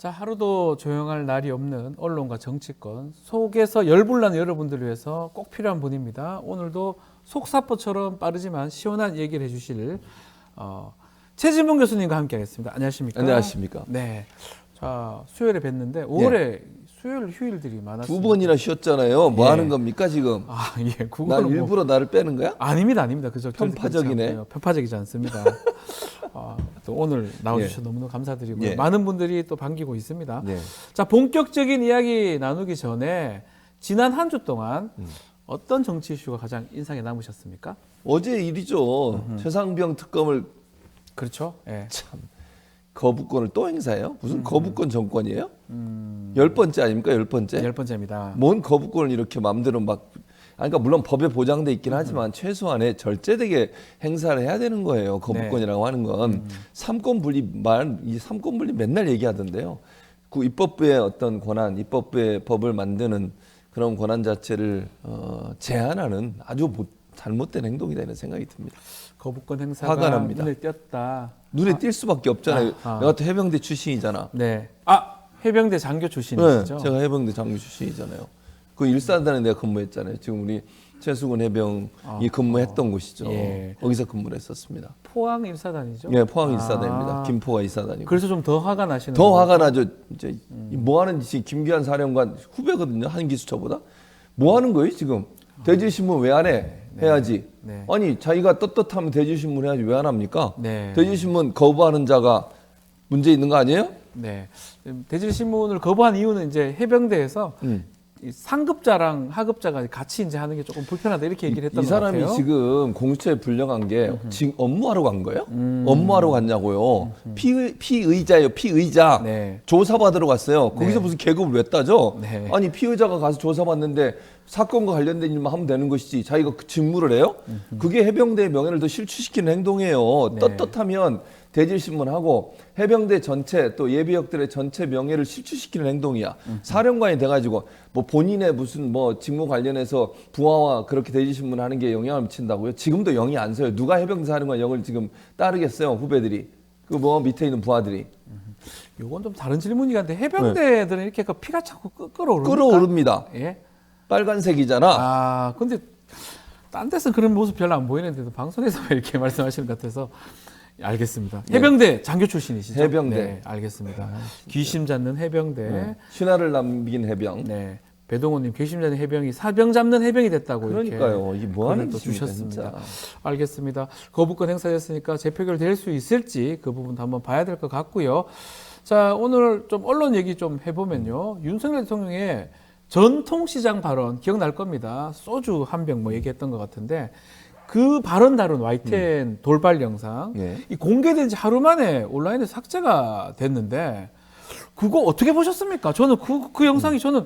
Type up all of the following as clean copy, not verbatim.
자, 하루도 조용할 날이 없는 언론과 정치권 속에서 열불나는 여러분들을 위해서 꼭 필요한 분입니다. 오늘도 속사포처럼 빠르지만 시원한 얘기를 해주실 최진봉 교수님과 함께하겠습니다. 안녕하십니까? 안녕하십니까? 네. 자, 수요일에 뵀는데 5월에 수요일 휴일들이 많았습니다. 2번이나 쉬었잖아요. 뭐 예. 하는 겁니까 지금? 아, 예. 나 그거는 일부러 나를 빼는 거야? 아닙니다, 아닙니다. 그저 편파적이네. 편파적이지 않습니다. 또 오늘 나와주셔서 너무너무 감사드리고요. 예. 많은 분들이 또 반기고 있습니다. 네. 자, 본격적인 이야기 나누기 전에 지난 한 주 동안 어떤 정치 이슈가 가장 인상에 남으셨습니까? 어제 일이죠. 최상병 특검을 그렇죠. 예. 참 거부권을 또 행사해요? 무슨 거부권 정권이에요? 10번째 아닙니까? 10번째? 10번째입니다. 뭔 거부권을 이렇게 마음대로 막 그러니까 물론 법에 보장돼 있긴 하지만 최소한의 절제되게 행사를 해야 되는 거예요. 거부권이라고 하는 건 삼권 분리 이 삼권 분리 맨날 얘기하던데요. 그 입법부의 어떤 권한, 입법부의 법을 만드는 그런 권한 자체를 제한하는 아주 잘못된 행동이다 이런 생각이 듭니다. 거부권 행사가 화가 납니다. 눈에 띄었다. 눈에 띌 수밖에 없잖아요. 아. 내가 또 해병대 출신이잖아. 네. 아, 해병대 장교 출신이시죠? 네, 제가 해병대 장교 출신이잖아요. 그 일사단에 내가 근무했잖아요. 지금 우리 최수근 해병이 근무했던 곳이죠. 예. 거기서 근무를 했었습니다. 포항 일사단이죠? 네, 포항 일사단입니다. 김포가 일사단이고. 그래서 좀 더 화가 나시는 더 거죠? 화가 나죠. 이제 뭐 하는 짓이 김기환 사령관 후배거든요. 한기수 저보다. 뭐 하는 거예요 지금? 대질신문 왜 안 해? 해야지. 네. 아니 자기가 떳떳하면 대질신문 해야지 왜 안 합니까? 네. 대질신문 거부하는 자가 문제 있는 거 아니에요? 네. 대질신문을 거부한 이유는 이제 해병대에서 이 상급자랑 하급자가 같이 이제 하는 게 조금 불편하다 이렇게 얘기를 했던 이 것 사람이 같아요. 지금 공수처에 불려간 게 지금 업무하러 간 거예요? 업무하러 갔냐고요? 피의자예요, 피의자. 네. 조사받으러 갔어요. 거기서 네. 무슨 계급을 왜 따져? 네. 아니 피의자가 가서 조사받는데 사건과 관련된 일만 하면 되는 것이지 자기가 그 직무를 해요? 그게 해병대의 명예를 더 실추시키는 행동이에요. 네. 떳떳하면 대질신문하고 해병대 전체 또 예비역들의 전체 명예를 실추시키는 행동이야. 사령관이 돼가지고 뭐 본인의 무슨 뭐 직무 관련해서 부하와 그렇게 대질신문 하는 게 영향을 미친다고요? 지금도 영이 안 서요. 누가 해병대 사령관 영을 지금 따르겠어요? 후배들이. 그 뭐 밑에 있는 부하들이. 요건 좀 다른 질문이긴 한데 해병대들은 이렇게 그 피가 자꾸 끓어오릅니까? 끓어오릅니다. 예. 빨간색이잖아. 아, 근데 딴 데서 그런 모습 별로 안 보이는데도 방송에서 이렇게 말씀하시는 것 같아서 알겠습니다. 해병대 장교 출신이시죠? 해병대. 네, 알겠습니다. 귀심 잡는 해병대. 신화를 남긴 해병. 네. 배동호님 귀심 잡는 해병이 사병 잡는 해병이 됐다고 그러니까요. 이렇게 이게 뭐 하는 또 짓입니까, 주셨습니다. 진짜. 알겠습니다. 거부권 행사였으니까 재표결 될 수 있을지 그 부분도 한번 봐야 될 것 같고요. 자, 오늘 좀 언론 얘기 좀 해보면요. 윤석열 대통령의 전통시장 발언 기억날 겁니다. 소주 한 병 뭐 얘기했던 것 같은데 그 발언 다룬 YTN 돌발 영상 네. 이 공개된 지 하루 만에 온라인에 삭제가 됐는데 그거 어떻게 보셨습니까? 저는 그 영상이 저는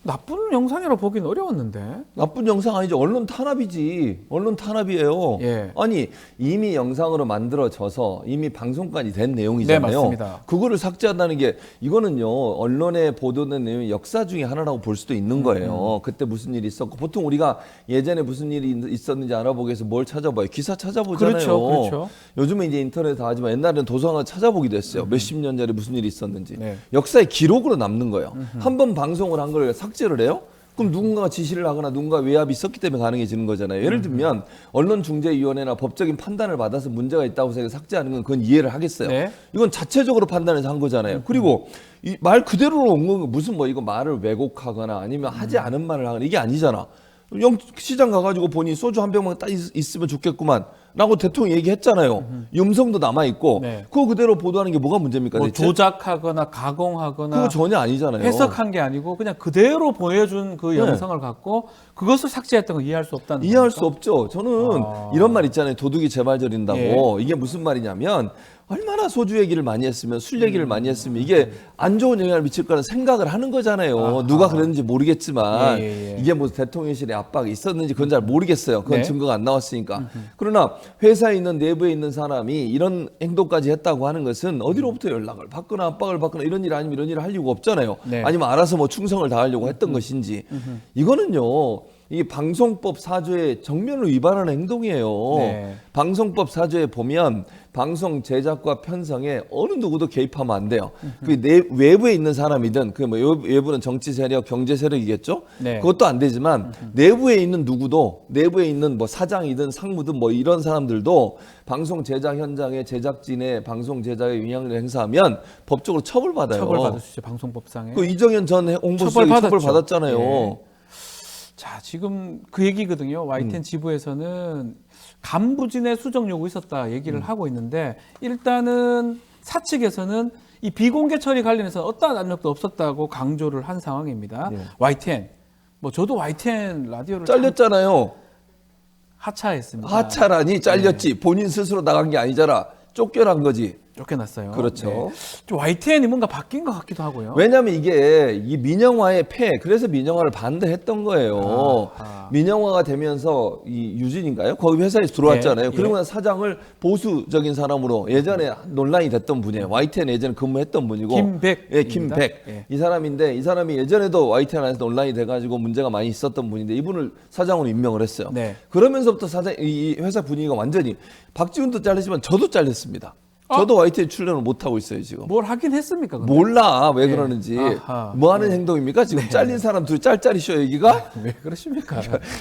나쁜 영상이라고 보기는 어려웠는데. 나쁜 영상 아니죠. 언론 탄압이지. 언론 탄압이에요. 예. 아니 이미 영상으로 만들어져서 이미 방송까지 된 내용이잖아요. 네, 맞습니다. 그거를 삭제한다는 게 이거는요. 언론에 보도된 내용이 역사 중에 하나라고 볼 수도 있는 거예요. 그때 무슨 일이 있었고 보통 우리가 예전에 무슨 일이 있었는지 알아보기 위해서 뭘 찾아봐요? 기사 찾아보잖아요. 그렇죠, 그렇죠. 요즘에 이제 인터넷 다 하지만 옛날에는 도서관 찾아보기도 했어요. 몇십 년 전에 무슨 일이 있었는지. 네. 역사의 기록으로 남는 거예요. 한 번 방송을 한 걸 삭제를 해요? 그럼 누군가가 지시를 하거나 누군가 외압이 있었기 때문에 가능해지는 거잖아요. 예를 들면 언론중재위원회나 법적인 판단을 받아서 문제가 있다고 해서 삭제하는 건 그건 이해를 하겠어요. 네. 이건 자체적으로 판단해서 한 거잖아요. 그리고 이 말 그대로로 온 건 무슨 뭐 이거 말을 왜곡하거나 아니면 하지 않은 말을 하거나 이게 아니잖아. 시장 가가지고 보니 소주 한 병만 딱 있으면 좋겠구만 라고 대통령이 얘기했잖아요. 음성도 남아있고 네. 그거 그대로 보도하는 게 뭐가 문제입니까 뭐 대체? 조작하거나 가공하거나 그거 전혀 아니잖아요. 해석한 게 아니고 그냥 그대로 보여준 그 네. 영상을 갖고 그것을 삭제했던 걸 이해할 수 없다는 이해할 겁니까? 수 없죠. 저는 이런 말 있잖아요. 도둑이 제발 저린다고. 예. 이게 무슨 말이냐면 얼마나 소주 얘기를 많이 했으면 술 얘기를 많이 했으면 이게 안 좋은 영향을 미칠 거라는 생각을 하는 거잖아요. 누가 그랬는지 모르겠지만 예. 이게 뭐 대통령실의 압박이 있었는지 그건 잘 모르겠어요. 그건 네. 증거가 안 나왔으니까. 그러나 회사에 있는 내부에 있는 사람이 이런 행동까지 했다고 하는 것은 어디로부터 연락을 받거나 압박을 받거나 이런 일 아니면 이런 일을 할 이유가 없잖아요. 네. 아니면 알아서 뭐 충성을 다하려고 했던 것인지. 이거는요. 이게 방송법 4조의 정면을 위반하는 행동이에요. 네. 방송법 4조에 보면 방송 제작과 편성에 어느 누구도 개입하면 안 돼요. 그 외부에 있는 사람이든 그 뭐 외부는 정치 세력, 경제 세력이겠죠. 네. 그것도 안 되지만 내부에 있는 누구도 내부에 있는 뭐 사장이든 상무든 뭐 이런 사람들도 방송 제작 현장에 제작진의 방송 제작에 영향을 행사하면 법적으로 처벌받아요. 처벌받을 수 있죠. 방송법상에. 그 이정현 전 홍보수석이 처벌받았잖아요. 예. 자, 지금 그 얘기거든요. YTN 지부에서는 간부진의 수정 요구 있었다 얘기를 하고 있는데 일단은 사측에서는 이 비공개 처리 관련해서 어떠한 압력도 없었다고 강조를 한 상황입니다. 네. YTN 뭐 저도 YTN 라디오를 잘렸잖아요. 하차했습니다. 하차라니 잘렸지. 본인 스스로 나간 게 아니잖아. 쫓겨난 거지. 쫓겨났어요. 그렇죠. 네. 좀 YTN이 뭔가 바뀐 것 같기도 하고요. 왜냐하면 이게 이 민영화의 폐, 그래서 민영화를 반대했던 거예요. 민영화가 되면서 이 유진인가요? 거기 회사에 들어왔잖아요. 예, 그리고 나서 사장을 보수적인 사람으로 예전에 논란이 됐던 분이에요. YTN 예전에 근무했던 분이고. 김백. 예, 김백. 예. 이 사람인데 이 사람이 예전에도 YTN 안에서 논란이 돼가지고 문제가 많이 있었던 분인데 이분을 사장으로 임명을 했어요. 네. 그러면서부터 이 회사 분위기가 완전히 박지훈도 잘렸지만 저도 잘렸습니다. 저도 YTN 출연을 못 하고 있어요 지금. 뭘 하긴 했습니까? 근데? 몰라 왜 그러는지. 아하. 뭐 하는 행동입니까 지금? 잘린 사람 둘이 짤짤이쇼 얘기가 왜 그러십니까?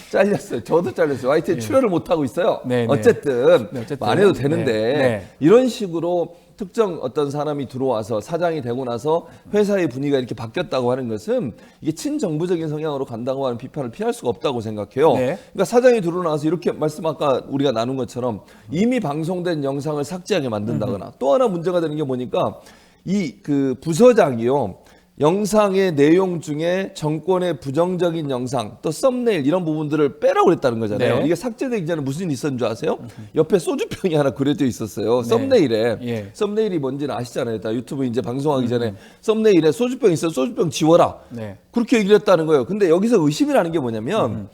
잘렸어요. 저도 잘렸어요. YTN 출연을 못 하고 있어요. 네, 네. 어쨌든 네, 어쨌든. 안 해도 되는데 네, 네. 이런 식으로 특정 어떤 사람이 들어와서 사장이 되고 나서 회사의 분위기가 이렇게 바뀌었다고 하는 것은 이게 친정부적인 성향으로 간다고 하는 비판을 피할 수가 없다고 생각해요. 네. 그러니까 사장이 들어나와서 이렇게 말씀 아까 우리가 나눈 것처럼 이미 방송된 영상을 삭제하게 만든다거나 또 하나 문제가 되는 게 뭐니까 이 그 부서장이요. 영상의 내용 중에 정권의 부정적인 영상 또 썸네일 이런 부분들을 빼라고 그랬다는 거잖아요. 네. 이게 삭제되기 전에 무슨 일이 있었는 줄 아세요? 옆에 소주병이 하나 그려져 있었어요. 썸네일에. 예. 썸네일이 뭔지는 아시잖아요. 다 유튜브 이제 방송하기 전에 썸네일에 소주병 있어요. 소주병 지워라. 네. 그렇게 얘기를 했다는 거예요. 근데 여기서 의심이라는 게 뭐냐면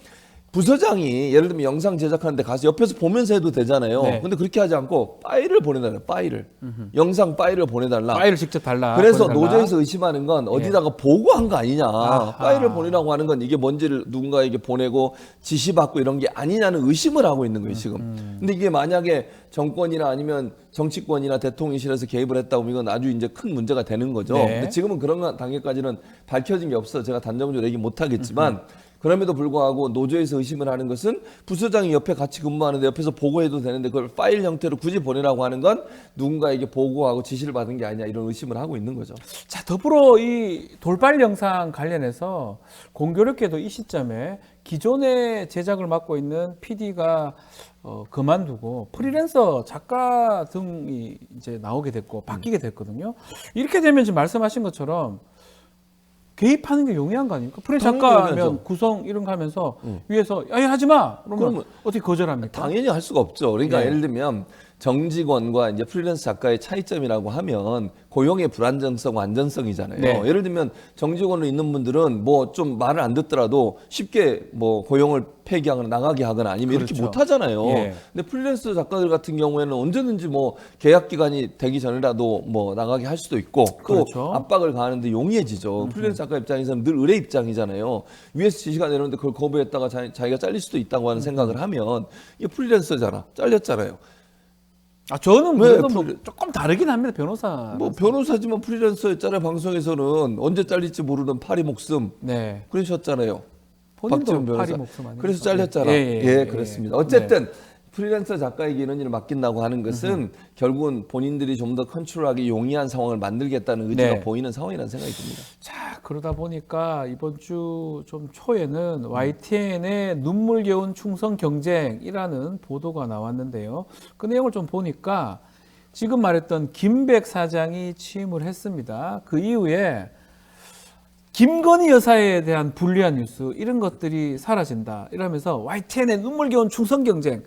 부서장이 예를 들면 영상 제작하는데 가서 옆에서 보면서 해도 되잖아요. 네. 근데 그렇게 하지 않고 파일을 보내달라. 파일을. 영상 파일을 보내달라. 파일을 직접 달라. 그래서 보내달라. 노조에서 의심하는 건 어디다가 보고한 거 아니냐. 아하. 파일을 보내라고 하는 건 이게 뭔지를 누군가에게 보내고 지시받고 이런 게 아니냐는 의심을 하고 있는 거예요, 지금. 근데 이게 만약에 정권이나 아니면 정치권이나 대통령실에서 개입을 했다고 하면 이건 아주 이제 큰 문제가 되는 거죠. 네. 근데 지금은 그런 단계까지는 밝혀진 게 없어. 제가 단정적으로 얘기 못 하겠지만 그럼에도 불구하고 노조에서 의심을 하는 것은 부서장이 옆에 같이 근무하는데 옆에서 보고해도 되는데 그걸 파일 형태로 굳이 보내라고 하는 건 누군가에게 보고하고 지시를 받은 게 아니냐 이런 의심을 하고 있는 거죠. 자, 더불어 이 돌발 영상 관련해서 공교롭게도 이 시점에 기존의 제작을 맡고 있는 PD가 그만두고 프리랜서 작가 등이 이제 나오게 됐고 바뀌게 됐거든요. 이렇게 되면 지금 말씀하신 것처럼 개입하는 게 용이한 거 아닙니까? 프리랜서 당연히 작가면 용이하죠. 구성 이런 거 하면서 위에서 야 하지 마. 그러면 그러면 어떻게 거절합니까? 당연히 할 수가 없죠. 그러니까 네. 예를 들면 정직원과 이제 프리랜서 작가의 차이점이라고 하면 고용의 불안정성, 안전성이잖아요. 네. 예를 들면 정직원으로 있는 분들은 뭐 좀 말을 안 듣더라도 쉽게 뭐 고용을 폐기하거나 나가게 하거나 아니면 이렇게 그렇죠. 못 하잖아요. 예. 근데 프리랜서 작가들 같은 경우에는 언제든지 뭐 계약 기간이 되기 전이라도 뭐 나가게 할 수도 있고 또 그렇죠. 압박을 가하는데 용이해지죠. 프리랜서 작가 입장에서는 늘 의뢰 입장이잖아요. 위에서 지시가 내렸는데 그걸 거부했다가 자기가 잘릴 수도 있다고 하는 생각을 하면 이게 프리랜서잖아. 잘렸잖아요. 아, 저는 왜 그래도 뭐 조금 다르긴 합니다. 변호사. 뭐 변호사지만 프리랜서였잖아요. 방송에서는 언제 잘릴지 모르는 파리 목숨 네. 그러셨잖아요. 본인도 박지원 변호사. 파리 목숨 아닙니까? 그래서 잘렸잖아. 예, 그렇습니다. 어쨌든 프리랜서 작가에게 이런 일을 맡긴다고 하는 것은 결국은 본인들이 좀 더 컨트롤하기 용이한 상황을 만들겠다는 의지가 네. 보이는 상황이라는 생각이 듭니다. 자, 그러다 보니까 이번 주 좀 초에는 YTN의 눈물겨운 충성 경쟁이라는 보도가 나왔는데요. 그 내용을 좀 보니까 지금 말했던 김백 사장이 취임을 했습니다. 그 이후에 김건희 여사에 대한 불리한 뉴스 이런 것들이 사라진다 이러면서 YTN의 눈물겨운 충성 경쟁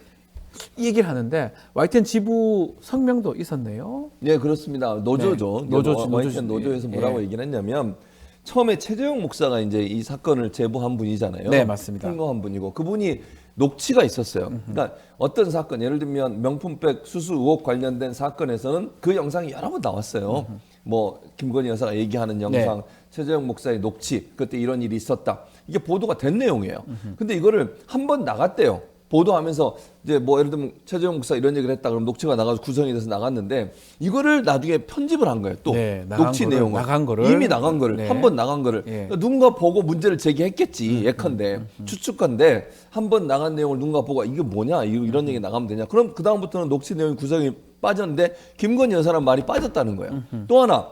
이 얘기를 하는데 YTN 지부 성명도 있었네요. 네, 그렇습니다. 노조죠. 네. YTN 노조에서 뭐라고 예. 얘기를 했냐면 처음에 최재형 목사가 이제 이 사건을 제보한 분이잖아요. 네, 맞습니다. 폭로한 분이고 그분이 녹취가 있었어요. 그러니까 어떤 사건, 예를 들면 명품백 수수 의혹 관련된 사건에서는 그 영상이 여러 번 나왔어요. 뭐 김건희 여사가 얘기하는 영상, 최재형 목사의 녹취, 그때 이런 일이 있었다. 이게 보도가 된 내용이에요. 근데 이거를 한 번 나갔대요. 보도하면서 이제 뭐 예를 들면 최재형 목사 이런 얘기를 했다 그러면 녹취가 나가서 구성이 돼서 나갔는데 이거를 나중에 편집을 한 거예요. 또 녹취 내용을 이미 나간 거를 한 번 나간 거를 그러니까 누군가 보고 문제를 제기했겠지. 예컨대 추측컨대 한 번 나간 내용을 누군가 보고 이게 뭐냐 이런 얘기 나가면 되냐. 그럼 그 다음부터는 녹취 내용 구성이 빠졌는데 김건희 여사라는 말이 빠졌다는 거예요. 또 하나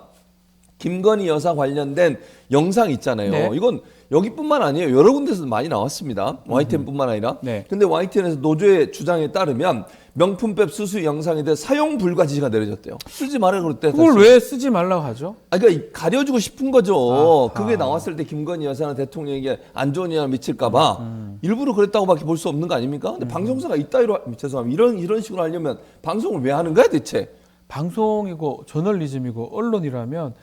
김건희 여사 관련된 영상 있잖아요. 이건 여기뿐만 아니에요. 여러 군데서 많이 나왔습니다. YTN뿐만 아니라. 근데 YTN에서 노조의 주장에 따르면 명품백 수수 영상에 대해 사용 불가 지시가 내려졌대요. 쓰지 말라 그랬대. 그걸 왜 쓰지 말라고 하죠? 그러니까 가려주고 싶은 거죠. 그게 나왔을 때 김건희 여사는 대통령에게 안 좋은 영향을 미칠까봐 일부러 그랬다고밖에 볼 수 없는 거 아닙니까? 근데 방송사가 이따위로 죄송합니다. 이런 식으로 하려면 방송을 왜 하는 거야 대체? 방송이고 저널리즘이고 언론이라면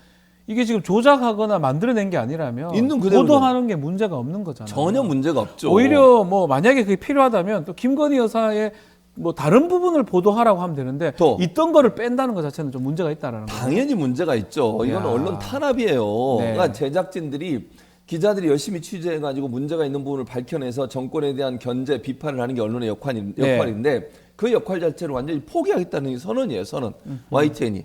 이게 지금 조작하거나 만들어낸 게 아니라면 있는 그대로 보도하는 게 문제가 없는 거잖아요. 전혀 문제가 없죠. 오히려 뭐 만약에 그게 필요하다면 또 김건희 여사의 뭐 다른 부분을 보도하라고 하면 되는데 있던 거를 뺀다는 것 자체는 좀 문제가 있다라는 거예요. 당연히 문제가 있죠. 이건 언론 탄압이에요. 그러니까 제작진들이 기자들이 열심히 취재해가지고 문제가 있는 부분을 밝혀내서 정권에 대한 견제, 비판을 하는 게 언론의 역할인데 그 역할 자체를 완전히 포기하겠다는 게 선언이에요. 선언. YTN이.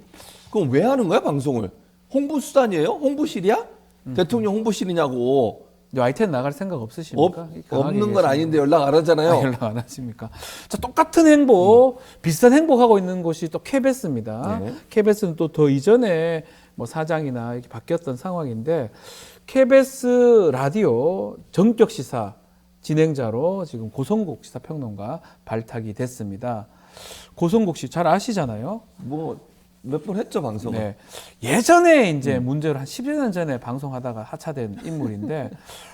그럼 왜 하는 거야 방송을? 홍보수단이에요? 홍보실이야? 대통령 홍보실이냐고. YTN 나갈 생각 없으십니까? 없는 건 아닌데 연락 안 하잖아요. 연락 안 하십니까? 자, 똑같은 행보, 비슷한 행보하고 있는 곳이 또 KBS입니다. KBS는 또 더 이전에 뭐 사장이나 이렇게 바뀌었던 상황인데 KBS 라디오 전격 시사 진행자로 지금 고성국 시사평론가 발탁이 됐습니다. 고성국 씨 잘 아시잖아요. 뭐 몇 번 했죠 방송을. 예전에 이제 문제로 한 10여 년 전에 방송하다가 하차된 인물인데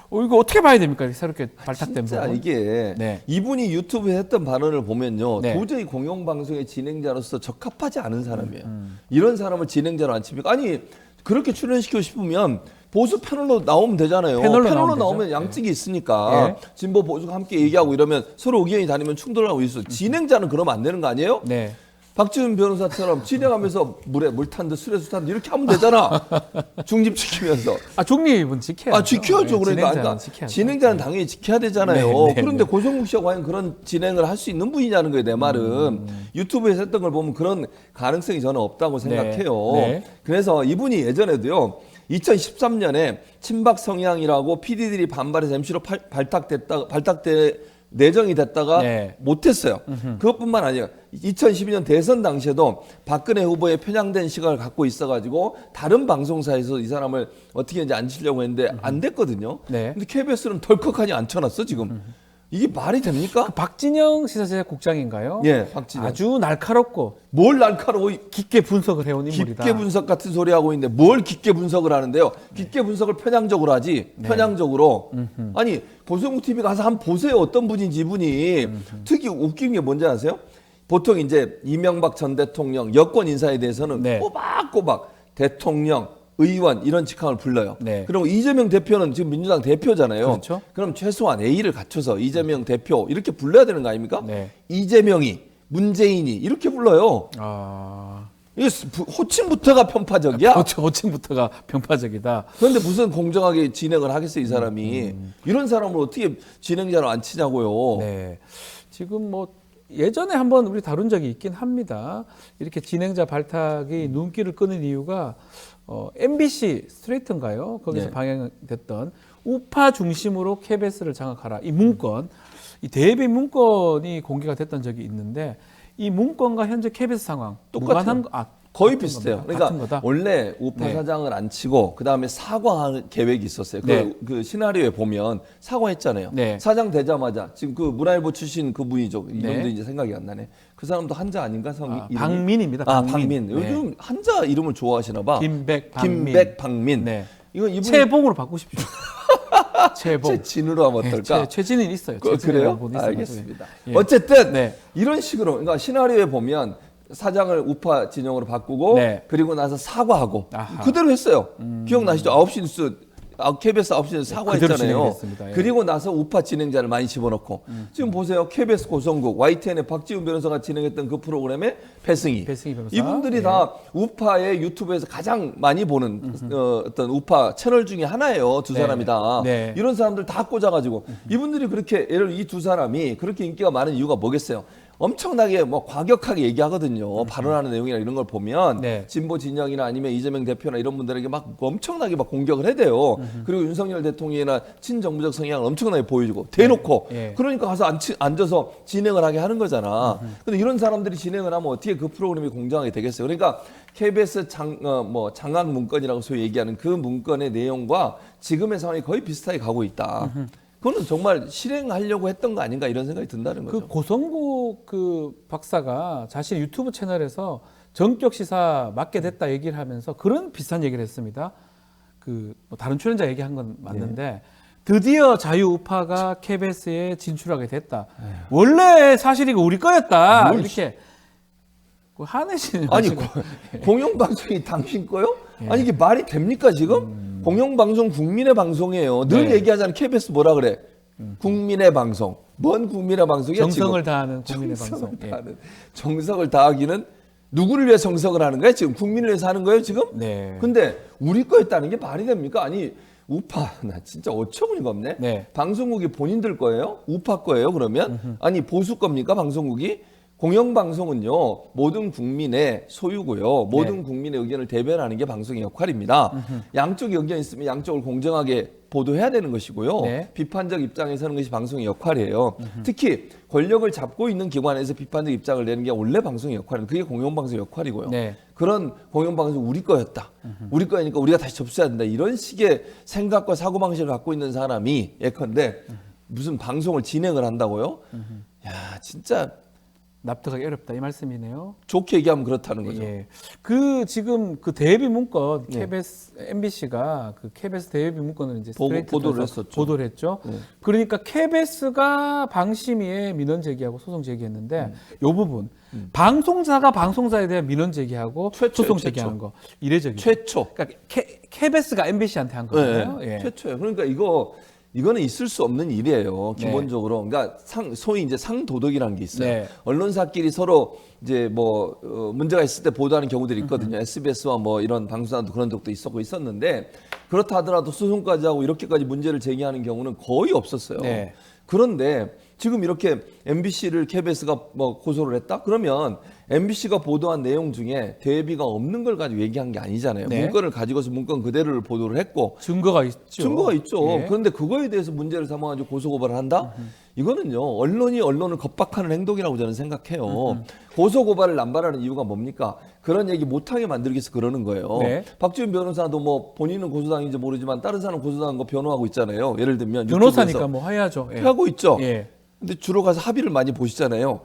이거 어떻게 봐야 됩니까? 이렇게 새롭게 발탁된 진짜 부분. 이게 이분이 유튜브에 했던 발언을 보면요 도저히 공영방송의 진행자로서 적합하지 않은 사람이에요. 이런 사람을 진행자로 안 칩니까? 아니 그렇게 출연시키고 싶으면 보수 패널로 나오면 되잖아요. 패널로 나오면 양측이 있으니까 진보 보수가 함께 얘기하고 이러면 서로 의견이 다르면 충돌하고 있어. 진행자는 그러면 안 되는 거 아니에요? 박지훈 변호사처럼 진행하면서 물에 물 탄 듯 술에 술 탄 듯 이렇게 하면 되잖아. 중립 지키면서. 중립은 지켜야죠. 지켜야죠. 그러니까 진행자는 당연히 지켜야 되잖아요. 그런데 고성국 씨가 과연 그런 진행을 할 수 있는 분이냐는 거예요. 내 말은. 유튜브에서 했던 걸 보면 그런 가능성이 저는 없다고 생각해요. 그래서 이분이 예전에도요. 2013년에 친박 성향이라고 PD들이 반발해서 MC로 내정이 됐다가 못했어요. 그것뿐만 아니라 2012년 대선 당시에도 박근혜 후보의 편향된 시각을 갖고 있어가지고 다른 방송사에서 이 사람을 어떻게 이제 앉히려고 했는데 안 됐거든요. 근데 KBS는 덜컥하니 앉혀놨어 지금. 이게 말이 됩니까? 박진영 시사제작국장인가요? 박진영. 아주 날카롭고 뭘 날카로워 깊게 분석을 해온 인물이다. 깊게 분석 같은 소리 하고 있는데 뭘 깊게 분석을 하는데요? 깊게 분석을 편향적으로 하지. 편향적으로. 아니 고성국 TV 가서 한번 보세요. 어떤 분인지 이분이. 특히 웃긴 게 뭔지 아세요? 보통 이제 이명박 전 대통령 여권 인사에 대해서는 꼬박꼬박 대통령 의원 이런 직함을 불러요. 그리고 이재명 대표는 지금 민주당 대표잖아요. 그렇죠. 그럼 최소한 A를 갖춰서 이재명 대표 이렇게 불러야 되는 거 아닙니까? 이재명이, 문재인이 이렇게 불러요. 이게 호칭부터가 편파적이야. 호칭부터가 편파적이다. 그런데 무슨 공정하게 진행을 하겠어요, 이 사람이. 이런 사람을 어떻게 진행자로 안 치냐고요. 지금 뭐 예전에 한번 우리 다룬 적이 있긴 합니다. 이렇게 진행자 발탁이 눈길을 끄는 이유가 MBC 스트레이트인가요? 거기서 방영됐던 우파 중심으로 KBS를 장악하라. 이 문건, 이 대비 문건이 공개가 됐던 적이 있는데 이 문건과 현재 KBS 상황 똑같은 거의 비슷해요. 그러니까 원래 우파 사장을 안 치고 그 다음에 사과할 계획이 있었어요. 그 시나리오에 보면 사과했잖아요. 사장 되자마자 지금 그 문화일보 출신 그분이죠. 이름도 이제 생각이 안 나네. 그 사람도 한자 아닌가 성이? 박민입니다. 박민. 요즘 한자 이름을 좋아하시나 봐. 김백, 박민. 이분 최봉으로 바꾸십시오. 최봉. 최진으로 하면 어떨까? 최진은 있어요. 그래요? 알겠습니다. 어쨌든 이런 식으로 그러니까 시나리오에 보면 사장을 우파 진영으로 바꾸고 그리고 나서 사과하고 그대로 했어요. 기억나시죠? 9시 뉴스 KBS 9시에 사과했잖아요. 진행됐습니다. 예. 그리고 나서 우파 진행자를 많이 집어넣고 지금 보세요. KBS 고성국 YTN의 박지훈 변호사가 진행했던 그 프로그램에 배승희 변호사. 이분들이 예. 다 우파의 유튜브에서 가장 많이 보는 어떤 우파 채널 중에 하나예요. 두 네. 사람이 다. 네. 이런 사람들 다 꽂아가지고 이분들이 그렇게 예를 이 두 사람이 그렇게 인기가 많은 이유가 뭐겠어요? 엄청나게 뭐 과격하게 얘기하거든요. 발언하는 내용이나 이런 걸 보면 네. 진보 진영이나 아니면 이재명 대표나 이런 분들에게 막 엄청나게 막 공격을 해대요. 그리고 윤석열 대통령이나 친정부적 성향을 엄청나게 보여주고 대놓고 네. 그러니까 가서 앉아서 진행을 하게 하는 거잖아. 근데 이런 사람들이 진행을 하면 어떻게 그 프로그램이 공정하게 되겠어요? 그러니까 KBS 장악 문건이라고 소위 얘기하는 그 문건의 내용과 지금의 상황이 거의 비슷하게 가고 있다. 그거는 정말 실행하려고 했던 거 아닌가 이런 생각이 든다는 거죠. 그 고성국 그 박사가 자신 유튜브 채널에서 전격 시사 맡게 됐다 얘기를 하면서 그런 비슷한 얘기를 했습니다. 그 뭐 다른 출연자 얘기한 건 맞는데 드디어 자유우파가 KBS에 진출하게 됐다. 원래 사실 이거 우리 거였다. 이렇게 화내시는 아니 공영방송이 당신 거요? 아니 이게 말이 됩니까 지금? 공영방송 국민의 방송이에요. 늘 네. 얘기하자는 KBS 뭐라 그래? 국민의 방송. 뭔 국민의 방송이야 정성을 지금? 다하는 국민의 방송. 예. 정석을 다하기는 누구를 위해 정석을 하는 거야 지금? 국민을 위해서 하는 거예요 지금? 네. 근데 우리 거였다는 게 말이 됩니까? 아니 우파 나 진짜 어처구니가 없네. 네. 방송국이 본인들 거예요? 우파 거예요 그러면? 아니 보수 겁니까 방송국이? 공영방송은요 모든 국민의 소유고요. 모든 국민의 의견을 대변하는 게 방송의 역할입니다. 양쪽의 의견이 있으면 양쪽을 공정하게 보도해야 되는 것이고요. 네. 비판적 입장에 서는 것이 방송의 역할이에요. 특히 권력을 잡고 있는 기관에서 비판적 입장을 내는 게 원래 방송의 역할입니다. 그게 공영방송의 역할이고요. 네. 그런 공영방송 우리 거였다. 우리 거니까 우리가 다시 접수해야 된다. 이런 식의 생각과 사고방식을 갖고 있는 사람이 예컨대 무슨 방송을 진행을 한다고요? 야 진짜 납득하기 어렵다 이 말씀이네요. 좋게 얘기하면 그렇다는 거죠. 예. 그 지금 그 대외비 문건 네. KBS MBC가 그 KBS 대외비 문건을 이제 스트레이트 보도를 통해서 했었죠. 보도를 했죠. 네. 그러니까 KBS가 방심위에 민원 제기하고 소송 제기했는데 요 부분 방송사가 방송사에 대한 민원 제기하고 최초예요, 소송 최초. 제기하는 거 이례적이죠. 최초. 그러니까 KBS가 MBC한테 한 거잖아요. 예. 최초예요. 그러니까 이거는 있을 수 없는 일이에요. 기본적으로. 그러니까 소위 이제 상도덕이라는 게 있어요. 네. 언론사끼리 서로 이제 문제가 있을 때 보도하는 경우들이 있거든요. SBS와 뭐 이런 방송사도 그런 적도 있었는데 그렇다 하더라도 소송까지 하고 이렇게까지 문제를 제기하는 경우는 거의 없었어요. 네. 그런데 지금 이렇게 MBC를 KBS가 고소를 했다? 그러면 MBC가 보도한 내용 중에 대비가 없는 걸 가지고 얘기한 게 아니잖아요. 네. 문건을 가지고서 문건 그대로를 보도를 했고 증거가 있죠. 증거가 있죠. 예. 그런데 그거에 대해서 문제를 삼아가지고 고소고발을 한다? 이거는요 언론이 언론을 겁박하는 행동이라고 저는 생각해요. 고소고발을 남발하는 이유가 뭡니까? 그런 얘기 못하게 만들기 위해서 그러는 거예요. 네. 박지훈 변호사도 뭐 본인은 고소당인지 모르지만 다른 사람 고소당한 거 변호하고 있잖아요. 예를 들면 변호사니까 유튜브에서 뭐 해야죠. 예. 하고 있죠. 예. 근데 주로 가서 합의를 많이 보시잖아요.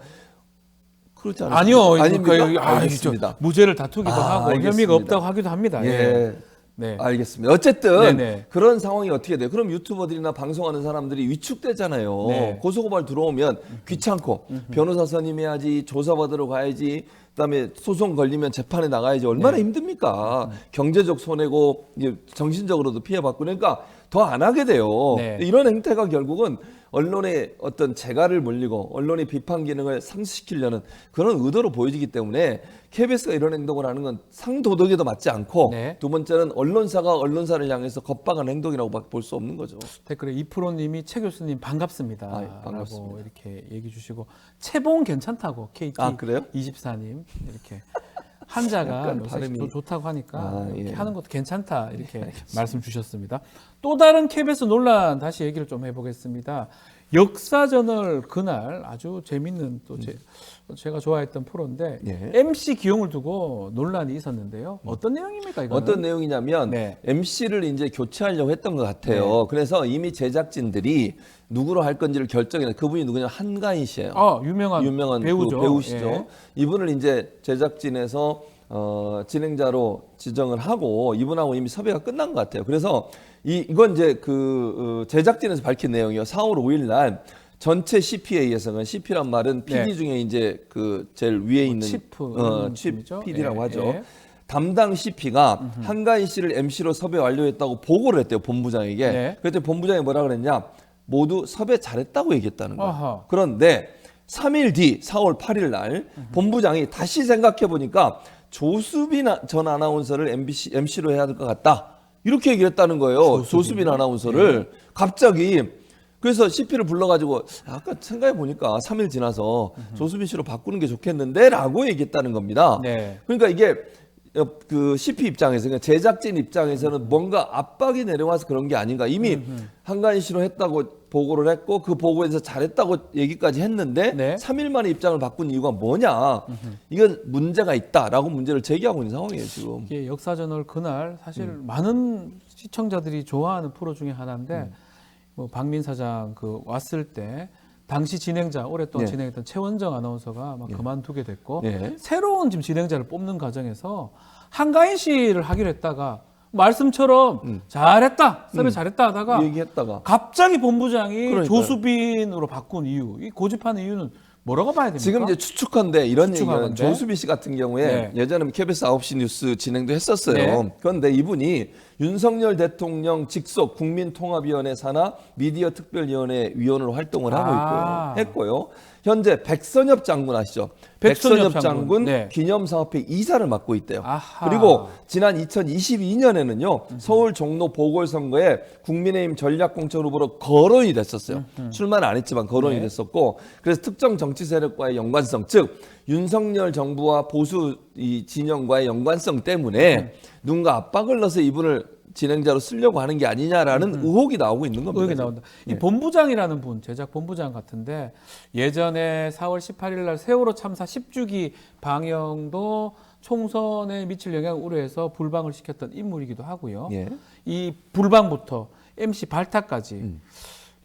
그렇지 않습니까? 아니요. 아닙니까? 알겠습니다. 무죄를 다투기도 하고 알겠습니다. 혐의가 없다고 하기도 합니다. 예. 네. 알겠습니다. 어쨌든 네네. 그런 상황이 어떻게 돼요? 그럼 유튜버들이나 방송하는 사람들이 위축되잖아요. 네. 고소고발 들어오면 귀찮고 변호사 선임해야지, 조사받으러 가야지, 그다음에 소송 걸리면 재판에 나가야지 얼마나 힘듭니까? 경제적 손해고 이제 정신적으로도 피해받고 그러니까 더 안 하게 돼요. 네. 이런 행태가 결국은 언론의 어떤 재갈을 물리고 언론의 비판 기능을 상실시키려는 그런 의도로 보여지기 때문에 KBS가 이런 행동을 하는 건 상도덕에도 맞지 않고 네. 두 번째는 언론사가 언론사를 향해서 겁박하는 행동이라고 밖에 볼 수 없는 거죠. 댓글에 이프로님이 최 교수님 반갑습니다. 반갑습니다. 라고 이렇게 얘기 주시고 채봉 괜찮다고 KT 그래요? 24님 이렇게 한자가 약간 요새 발음이- 좋다고 하니까 예. 이렇게 하는 것도 괜찮다 이렇게 말씀 주셨습니다. 또 다른 KBS 논란 다시 얘기를 좀 해보겠습니다. 역사저널 그날 아주 재밌는 또 제가 좋아했던 프로인데 예. MC 기용을 두고 논란이 있었는데요. 어떤 내용입니까 이거는? 어떤 내용이냐면 네. MC를 이제 교체하려고 했던 것 같아요. 그래서 이미 제작진들이 누구로 할 건지를 결정했는데 그분이 누구냐 한가인 씨예요. 유명한 배우죠. 그 배우시죠. 예. 이분을 이제 제작진에서 진행자로 지정을 하고 이분하고 이미 섭외가 끝난 것 같아요. 그래서 이건 이제 제작진에서 밝힌 내용이요. 4월 5일 날 전체 CPA에서는 CP란 말은 PD 네. 중에 이제 그 제일 위에 있는 치프 칩 PD라고 예, 하죠. 예. 담당 CP가 한가인 씨를 MC로 섭외 완료했다고 보고를 했대요, 본부장에게. 네. 그랬더니 본부장이 뭐라 그랬냐? 모두 섭외 잘했다고 얘기했다는 거예요. 아하. 그런데 3일 뒤 4월 8일 날 본부장이 다시 생각해 보니까 조수빈 전 아나운서를 MC로 해야 될 것 같다. 이렇게 얘기를 했다는 거예요. 조수빈 아나운서를 갑자기. 그래서 CP를 불러가지고 아까 생각해 보니까 3일 지나서 조수빈 씨로 바꾸는 게 좋겠는데라고 얘기했다는 겁니다. 네. 그러니까 이게 그 CP 입장에서, 그러니까 제작진 입장에서는 뭔가 압박이 내려와서 그런 게 아닌가. 이미 한가인 씨로 했다고 보고를 했고 그 보고에서 잘했다고 얘기까지 했는데 네. 3일 만에 입장을 바꾼 이유가 뭐냐. 이건 문제가 있다라고 문제를 제기하고 있는 상황이에요 지금. 이게 역사저널 그날 사실 많은 시청자들이 좋아하는 프로 중에 하나인데 뭐 박민 사장 그 왔을 때 당시 진행자 오랫동안 네. 진행했던 최원정 아나운서가 막 그만두게 됐고 네. 새로운 지금 진행자를 뽑는 과정에서 한가인 씨를 하기로 했다가 말씀처럼 잘했다 섭외 잘했다 하다가 얘기했다가 갑자기 본부장이 그러니까요. 조수빈으로 바꾼 이유, 이 고집하는 이유는 뭐라고 봐야 됩니까? 지금 이제 추측컨대 이런 얘기는 추측하건대. 조수빈 씨 같은 경우에 네. 예전에 KBS 9시 뉴스 진행도 했었어요. 네. 그런데 이분이 윤석열 대통령 직속 국민통합위원회 산하 미디어 특별위원회 위원으로 활동을 하고 있고요. 했고요. 현재 백선엽 장군 아시죠? 백선엽 장군 네. 기념사업회 이사를 맡고 있대요. 아하. 그리고 지난 2022년에는요. 서울 종로 보궐선거에 국민의힘 전략공천 후보로 거론이 됐었어요. 출마는 안 했지만 거론이 네. 됐었고, 그래서 특정 정치 세력과의 연관성, 즉 윤석열 정부와 보수 이 진영과의 연관성 때문에 누군가 압박을 넣어서 이분을 진행자로 쓰려고 하는 게 아니냐라는 의혹이 나오고 있는 겁니다. 의혹이 나온다. 이 본부장이라는 분, 제작 본부장 같은데 예전에 4월 18일 날 세월호 참사 10주기 방영도 총선에 미칠 영향을 우려해서 불방을 시켰던 인물이기도 하고요. 예. 이 불방부터 MC 발탁까지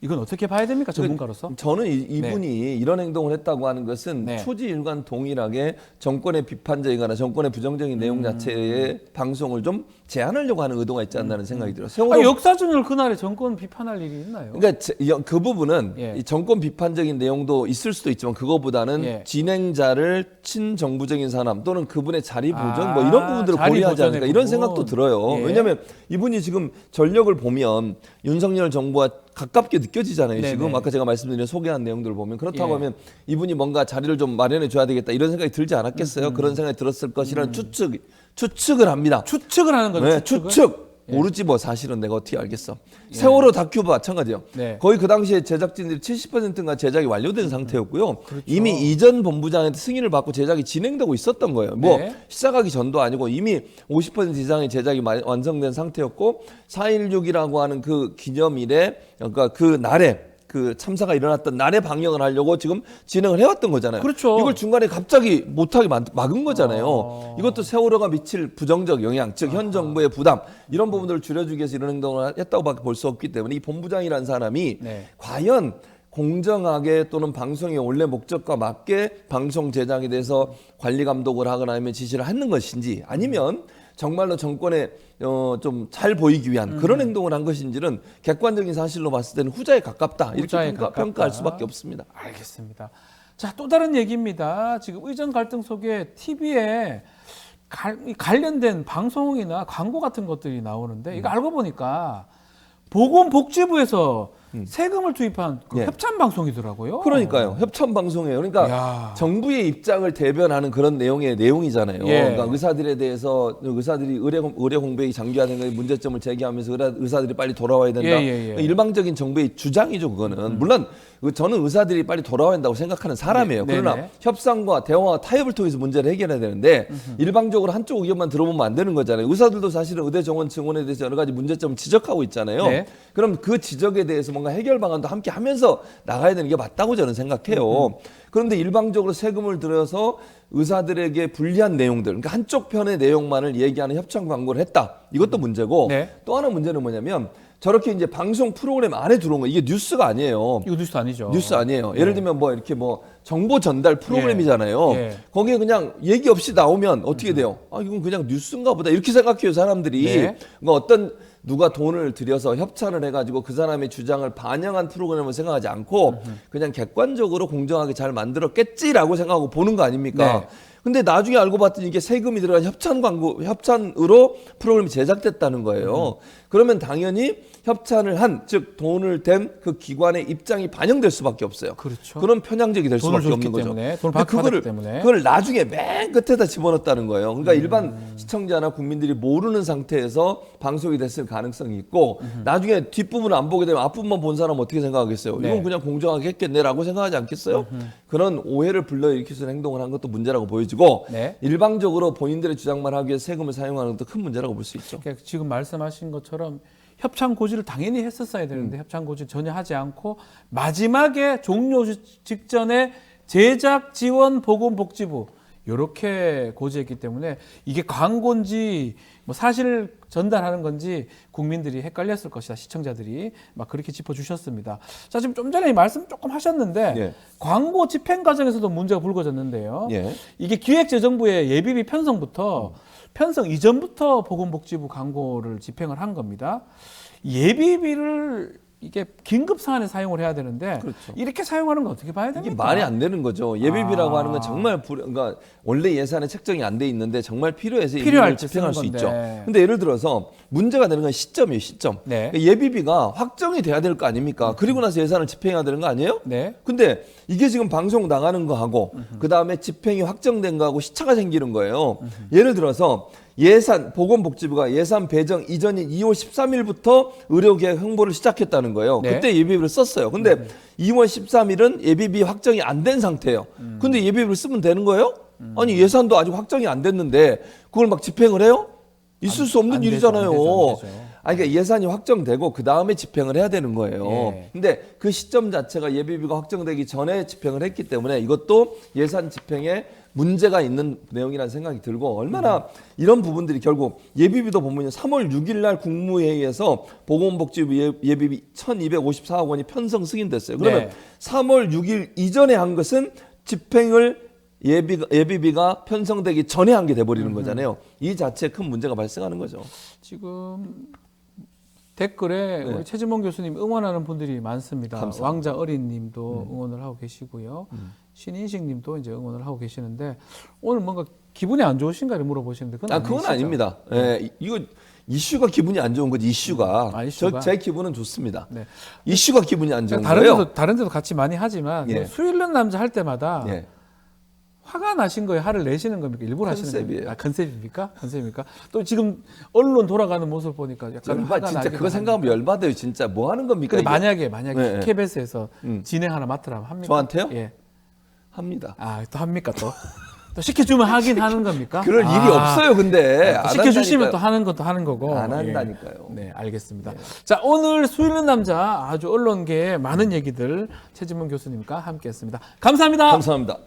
이건 어떻게 봐야 됩니까, 전문가로서? 저는 이분이 이런 행동을 했다고 하는 것은 네. 초지일관 동일하게 정권의 비판적이거나 정권의 부정적인 내용 자체의 방송을 좀 제한하려고 하는 의도가 있지 않나는 생각이 들어요. 세월호 역사전을 그날에 정권 비판할 일이 있나요? 그러니까 그 부분은 예. 이 정권 비판적인 내용도 있을 수도 있지만 그거보다는 예. 진행자를 친정부적인 사람 또는 그분의 자리 보전 뭐 이런 부분들을 자리 고려하지 보전의 않을까 이런 부분. 생각도 들어요. 예. 왜냐하면 이분이 지금 전력을 보면 윤석열 정부와 가깝게 느껴지잖아요. 네네. 지금 아까 제가 말씀드린 소개한 내용들을 보면 그렇다고 예. 하면 이분이 뭔가 자리를 좀 마련해 줘야 되겠다 이런 생각이 들지 않았겠어요? 그런 생각이 들었을 것이라는 추측을 합니다. 추측을 하는 거죠. 네, 추측을? 추측. 모르지 뭐 사실은 내가 어떻게 알겠어. 세월호 다큐도 마찬가지예요. 네. 거의 그 당시에 제작진들이 70%가 제작이 완료된 상태였고요. 그렇죠. 이미 이전 본부장한테 승인을 받고 제작이 진행되고 있었던 거예요. 뭐 네. 시작하기 전도 아니고 이미 50% 이상의 제작이 완성된 상태였고 4.16이라고 하는 그 기념일에 그러니까 그 날에 그 참사가 일어났던 날에 방영을 하려고 지금 진행을 해왔던 거잖아요. 그렇죠. 이걸 중간에 갑자기 못하게 막은 거잖아요. 이것도 세월호가 미칠 부정적 영향, 즉 현 정부의 부담 이런 부분들을 줄여주기 위해서 이런 행동을 했다고밖에 볼 수 없기 때문에 이 본부장이라는 사람이 네. 과연 공정하게 또는 방송의 원래 목적과 맞게 방송 제작에 대해서 관리 감독을 하거나 아니면 지시를 하는 것인지 아니면 정말로 정권에 좀 잘 보이기 위한 그런 행동을 한 것인지는 객관적인 사실로 봤을 때는 후자에 가깝다 이렇게 후자에 가깝다. 평가할 수밖에 없습니다. 알겠습니다. 자, 또 다른 얘기입니다. 지금 의전 갈등 속에 TV에 관련된 방송이나 광고 같은 것들이 나오는데 이거 알고 보니까 보건복지부에서 세금을 투입한 그 예. 협찬 방송이더라고요. 그러니까요. 협찬 방송이에요. 그러니까 야. 정부의 입장을 대변하는 그런 내용의 내용이잖아요. 예. 그러니까 의사들에 대해서 의사들이 의료 공백이 장기화된 거에 문제점을 제기하면서 의사들이 빨리 돌아와야 된다. 예. 일방적인 정부의 주장이죠. 그거는 물론 저는 의사들이 빨리 돌아와야 한다고 생각하는 사람이에요. 네, 그러나 네네. 협상과 대화와 타협을 통해서 문제를 해결해야 되는데 일방적으로 한쪽 의견만 들어보면 안 되는 거잖아요. 의사들도 사실은 의대 정원 증원에 대해서 여러 가지 문제점을 지적하고 있잖아요. 네. 그럼 그 지적에 대해서 뭔가 해결 방안도 함께 하면서 나가야 되는 게 맞다고 저는 생각해요. 그런데 일방적으로 세금을 들여서 의사들에게 불리한 내용들, 그러니까 한쪽 편의 내용만을 얘기하는 협찬 광고를 했다. 이것도 문제고 네. 또 하나 문제는 뭐냐면 저렇게 이제 방송 프로그램 안에 들어온 거 이게 뉴스가 아니에요. 이거 뉴스 아니죠. 뉴스 아니에요. 예를 들면 뭐 이렇게 뭐 정보 전달 프로그램이잖아요. 예. 거기에 그냥 얘기 없이 나오면 어떻게 돼요? 아, 이건 그냥 뉴스인가 보다. 이렇게 생각해요, 사람들이. 네. 뭐 어떤 누가 돈을 들여서 협찬을 해가지고 그 사람의 주장을 반영한 프로그램을 생각하지 않고 그냥 객관적으로 공정하게 잘 만들었겠지라고 생각하고 보는 거 아닙니까? 네. 근데 나중에 알고 봤더니 이게 세금이 들어간 협찬으로 프로그램이 제작됐다는 거예요. 그러면 당연히 협찬을 한, 즉 돈을 댄 그 기관의 입장이 반영될 수밖에 없어요. 그렇죠. 그럼 편향적이 될 돈을 수밖에 없는 줬기 거죠. 때문에, 돈을 근데 받았기 때문에. 그걸 나중에 맨 끝에다 집어넣었다는 거예요. 그러니까 일반 시청자나 국민들이 모르는 상태에서 방송이 됐을 가능성이 있고 나중에 뒷부분을 안 보게 되면 앞부분만 본 사람은 어떻게 생각하겠어요? 네. 이건 그냥 공정하게 했겠네라고 생각하지 않겠어요? 그런 오해를 불러일으킬 수 있는 행동을 한 것도 문제라고 보여지고 네. 일방적으로 본인들의 주장만 하기 위해 세금을 사용하는 것도 큰 문제라고 볼 수 있죠. 그러니까 지금 말씀하신 것처럼 협찬 고지를 당연히 했었어야 되는데 협찬 고지를 전혀 하지 않고 마지막에 종료 직전에 제작 지원 보건복지부 이렇게 고지했기 때문에 이게 광고인지 뭐 사실 전달하는 건지 국민들이 헷갈렸을 것이다. 시청자들이 막 그렇게 짚어주셨습니다. 자, 지금 좀 전에 말씀 조금 하셨는데 예. 광고 집행 과정에서도 문제가 불거졌는데요. 예. 이게 기획재정부의 예비비 편성 이전부터 보건복지부 광고를 집행을 한 겁니다. 예비비를 이게 긴급 사안에 사용을 해야 되는데 그렇죠. 이렇게 사용하는 건 어떻게 봐야 됩니까? 이게 말이 안 되는 거죠. 예비비라고 하는 건 정말 그러니까 원래 예산에 책정이 안 돼 있는데 정말 필요해서 필요할 예비비를 때 집행할 수 쓰는 있죠. 건데. 근데 예를 들어서 문제가 되는 건 시점이에요. 시점. 네. 그러니까 예비비가 확정이 돼야 될 거 아닙니까? 그리고 나서 예산을 집행해야 되는 거 아니에요? 네. 근데 이게 지금 방송 나가는 거하고 그다음에 집행이 확정된 거하고 시차가 생기는 거예요. 예를 들어서 보건복지부가 예산 배정 이전인 2월 13일부터 의료계획 홍보를 시작했다는 거예요. 네. 그때 예비비를 썼어요. 근데 2월 13일은 예비비 확정이 안 된 상태예요. 근데 예비비를 쓰면 되는 거예요? 아니 예산도 아직 확정이 안 됐는데 그걸 막 집행을 해요? 있을 수 없는 안 되죠, 일이잖아요. 안 되죠. 아니, 그러니까 예산이 확정되고 그 다음에 집행을 해야 되는 거예요. 예. 근데 그 시점 자체가 예비비가 확정되기 전에 집행을 했기 때문에 이것도 예산 집행에 문제가 있는 내용이라는 생각이 들고 얼마나 이런 부분들이 결국 예비비도 보면 3월 6일 날 국무회의에서 보건복지부 예비비 1,254억 원이 편성 승인됐어요. 그러면 네. 3월 6일 이전에 한 것은 집행을 예비비가 편성되기 전에 한 게 돼버리는 거잖아요. 이 자체에 큰 문제가 발생하는 거죠. 지금 댓글에 네. 우리 최진봉 교수님 응원하는 분들이 많습니다. 감사합니다. 왕자 어린님도 응원을 하고 계시고요. 신인식님도 이제 응원을 하고 계시는데 오늘 뭔가 기분이 안 좋으신가를 물어보시는데 그건 그건 아니시죠? 아닙니다. 예, 이거 이슈가 기분이 안 좋은 거지 이슈가. 이슈가? 제 기분은 좋습니다. 네. 이슈가 기분이 안 좋은 거예요. 다른 데도 같이 많이 하지만 예. 수일년 남자 할 때마다 예. 화가 나신 거예요? 화를 내시는 겁니까? 일부러 하시는 컨셉이에요. 겁니까? 컨셉입니까? 컨셉입니까? 또 지금 언론 돌아가는 모습을 보니까 약간 화가 진짜 나기도 그거 생각하면 열받아요. 진짜 뭐 하는 겁니까? 근데 이게? 만약에 네, 네. KBS에서 진행 하나 맡으라면 합니까? 저한테요? 예. 합니다. 또 합니까 또? 또 시켜주면 하긴 하는 겁니까? 그럴 일이 없어요. 근데 안 시켜주시면 한다니까요. 또 하는 것도 하는 거고. 안 예. 한다니까요. 네, 알겠습니다. 자, 오늘 수일는 남자 아주 언론계의 많은 얘기들 최진문 교수님과 함께했습니다. 감사합니다. 감사합니다.